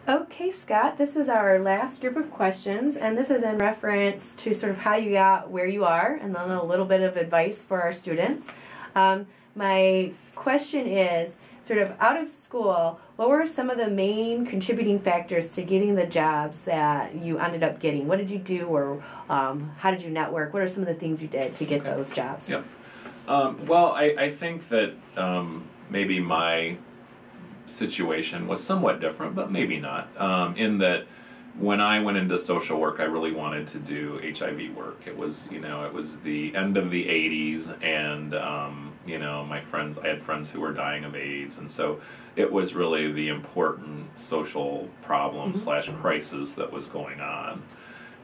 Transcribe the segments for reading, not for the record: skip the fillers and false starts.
Okay, Scott, this is our last group of questions, and this is in reference to sort of how you got where you are, and then a little bit of advice for our students. My question is, sort of out of school, what were some of the main contributing factors to getting the jobs that you ended up getting? What did you do, or how did you network? What are some of the things you did to get those jobs? Yeah. Well, I think that maybe my situation was somewhat different, but maybe not. In that, when I went into social work, I really wanted to do HIV work. It was, it was the end of the '80s, and I had friends who were dying of AIDS, and so it was really the important social problem slash crisis that was going on.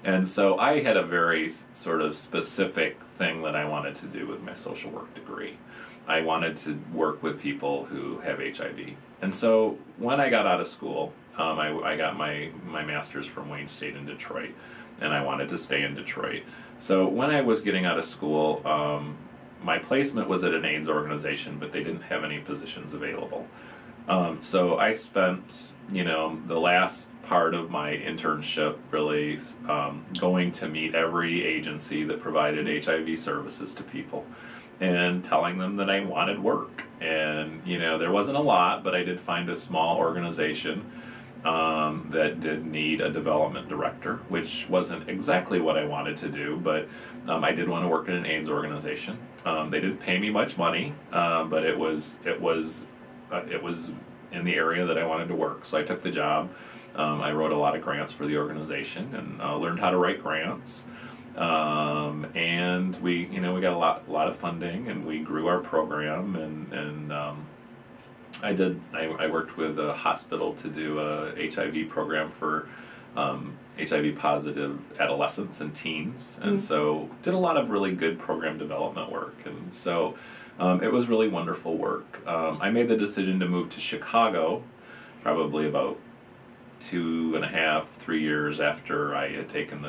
And so I had a very sort of specific thing that I wanted to do with my social work degree. I wanted to work with people who have HIV. And so when I got out of school, I got my master's from Wayne State in Detroit, and I wanted to stay in Detroit. So when I was getting out of school, my placement was at an AIDS organization, but they didn't have any positions available. So I spent, the last part of my internship really going to meet every agency that provided HIV services to people and telling them that I wanted work. And, there wasn't a lot, but I did find a small organization that did need a development director, which wasn't exactly what I wanted to do, but I did want to work in an AIDS organization. They didn't pay me much money, but it was in the area that I wanted to work. So I took the job. I wrote a lot of grants for the organization and learned how to write grants. And we got a lot of funding, and we grew our program, and I worked with a hospital to do a HIV program for HIV positive adolescents and teens, and so did a lot of really good program development work, and so it was really wonderful work. I made the decision to move to Chicago probably about 2.5, 3 years after I had taken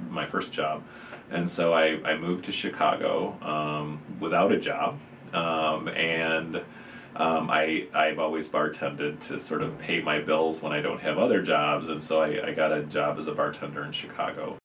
my first job, and so I moved to Chicago without a job, and I've always bartended to sort of pay my bills when I don't have other jobs, and so I got a job as a bartender in Chicago.